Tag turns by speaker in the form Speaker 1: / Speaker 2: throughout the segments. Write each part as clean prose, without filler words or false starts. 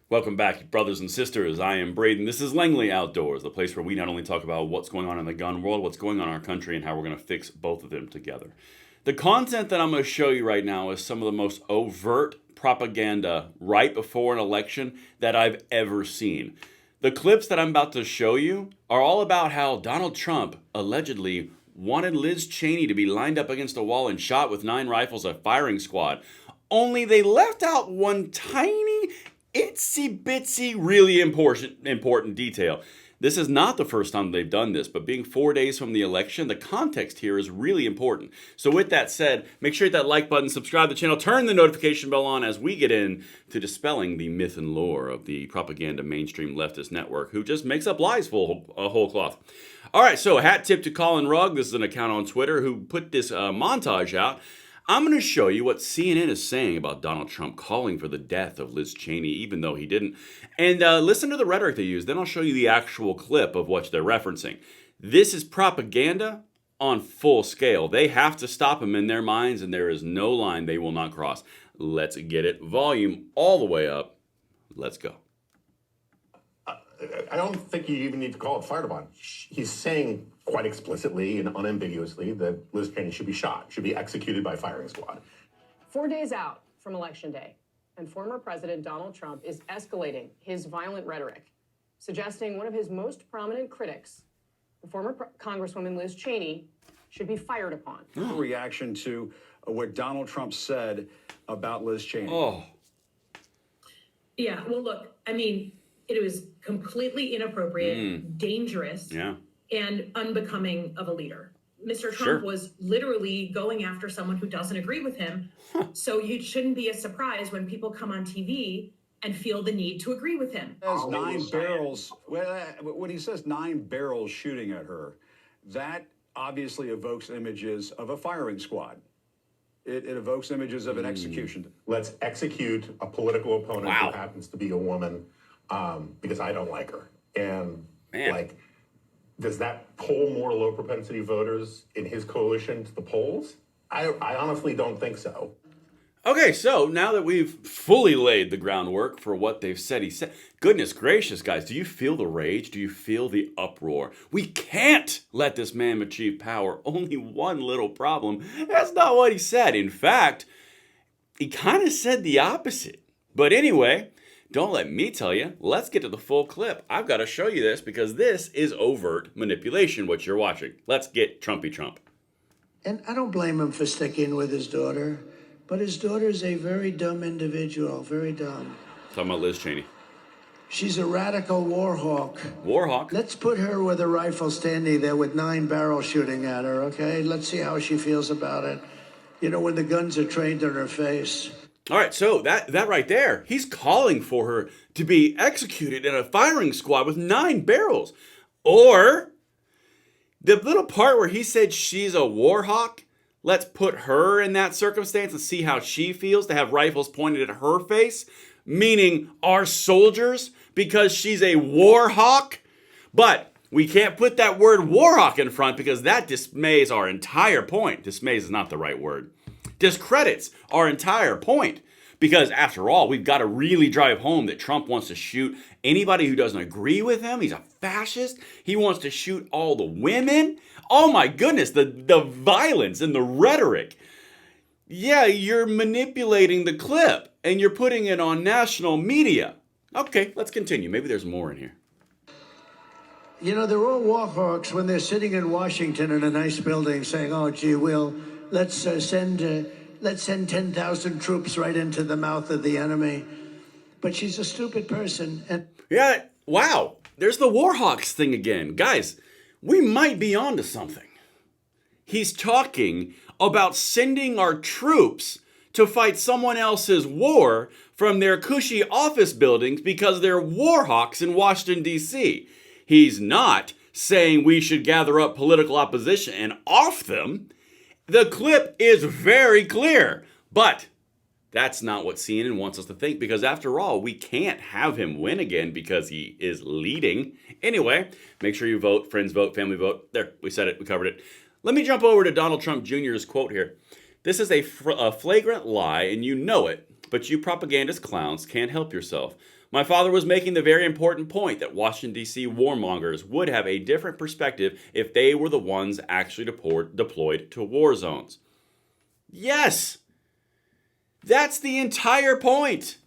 Speaker 1: Welcome back, brothers and sisters. I am Braden. This is Langley Outdoors, the place where we not only talk about what's going on in the gun world, what's going on in our country, and how we're going to fix both of them together. The content that I'm going to show you right now is some of the most overt propaganda right before an election that I've ever seen. The clips that I'm about to show you are all about how Donald Trump allegedly wanted Liz Cheney to be lined up against a wall and shot with 9 rifles, a firing squad. Only they left out one tiny itsy bitsy, really important detail. This is not the first time they've done this, but being 4 days from the election, the context here is really important. So with that said, make sure you hit that like button, subscribe to the channel, turn the notification bell on as we get into dispelling the myth and lore of the propaganda mainstream leftist network who just makes up lies full whole cloth. All right, so hat tip to Colin Rugg. This is an account on Twitter who put this montage out. I'm going to show you what CNN is saying about Donald Trump calling for the death of Liz Cheney, even though he didn't. And listen to the rhetoric they use. Then I'll show you the actual clip of what they're referencing. This is propaganda on full scale. They have to stop him in their minds, and there is no line they will not cross. Let's get it. Volume all the way up. Let's go.
Speaker 2: I don't think you even need to call it fired upon. He's saying quite explicitly and unambiguously that Liz Cheney should be shot, should be executed by firing squad.
Speaker 3: 4 days out from Election Day, and former President Donald Trump is escalating his violent rhetoric, suggesting one of his most prominent critics, the former Congresswoman Liz Cheney, should be fired upon.
Speaker 4: Reaction to what Donald Trump said about Liz Cheney.
Speaker 1: Oh.
Speaker 5: Yeah, well, look, I mean, it was completely inappropriate, dangerous, and unbecoming of a leader. Mr. Trump was literally going after someone who doesn't agree with him. So it shouldn't be a surprise when people come on TV and feel the need to agree with him.
Speaker 4: Has 9 barrels, when he says 9 barrels shooting at her, that obviously evokes images of a firing squad. It evokes images of an execution.
Speaker 2: Let's execute a political opponent who happens to be a woman because I don't like her. And like, does that pull more low propensity voters in his coalition to the polls? I honestly don't think so.
Speaker 1: Okay, so now that we've fully laid the groundwork for what they've said, he said, goodness gracious, guys, do you feel the rage? Do you feel the uproar? We can't let this man achieve power. Only one little problem. That's not what he said. In fact, he kind of said the opposite. But anyway, don't let me tell you. Let's get to the full clip. I've got to show you this because this is overt manipulation, what you're watching. Let's get Trumpy Trump.
Speaker 6: And I don't blame him for sticking with his daughter. But his daughter's a very dumb individual, very dumb.
Speaker 1: Talking about Liz Cheney.
Speaker 6: She's a radical war hawk.
Speaker 1: War hawk?
Speaker 6: Let's put her with a rifle standing there with 9 barrels shooting at her, okay? Let's see how she feels about it. You know, when the guns are trained on her face.
Speaker 1: All right, so that right there, he's calling for her to be executed in a firing squad with 9 barrels. Or the little part where he said she's a war hawk, let's put her in that circumstance and see how she feels to have rifles pointed at her face, meaning our soldiers, because she's a war hawk. But we can't put that word war hawk in front because that dismays our entire point. Dismays is not the right word. Discredits our entire point. Because after all, we've got to really drive home that Trump wants to shoot anybody who doesn't agree with him. He's a fascist. He wants to shoot all the women. Oh my goodness, the violence and the rhetoric. Yeah, you're manipulating the clip and you're putting it on national media. Okay, let's continue. Maybe there's more in here.
Speaker 6: You know, they're all war hawks when they're sitting in Washington in a nice building saying, oh, gee, let's send 10,000 troops right into the mouth of the enemy. But she's a stupid person. And
Speaker 1: yeah, wow. There's the Warhawks thing again. Guys, we might be onto something. He's talking about sending our troops to fight someone else's war from their cushy office buildings because they're Warhawks in Washington, D.C. He's not saying we should gather up political opposition and off them. The clip is very clear, but that's not what CNN wants us to think because after all, we can't have him win again because he is leading. Anyway, make sure you vote, friends vote, family vote. There, we said it, we covered it. Let me jump over to Donald Trump Jr.'s quote here. This is a flagrant lie and you know it, but you propagandist clowns can't help yourself. My father was making the very important point that Washington, D.C. warmongers would have a different perspective if they were the ones actually deployed to war zones. Yes! That's the entire point!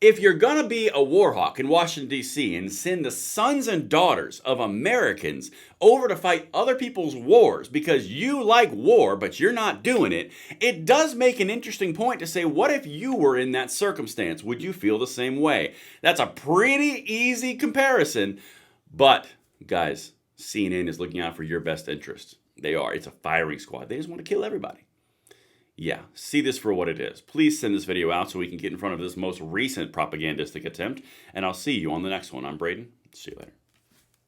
Speaker 1: If you're going to be a war hawk in Washington, D.C. and send the sons and daughters of Americans over to fight other people's wars because you like war but you're not doing it, it does make an interesting point to say, what if you were in that circumstance? Would you feel the same way? That's a pretty easy comparison. But, guys, CNN is looking out for your best interest. They are. It's a firing squad. They just want to kill everybody. Yeah, see this for what it is. Please send this video out so we can get in front of this most recent propagandistic attempt, and I'll see you on the next one. I'm Braden. See you later.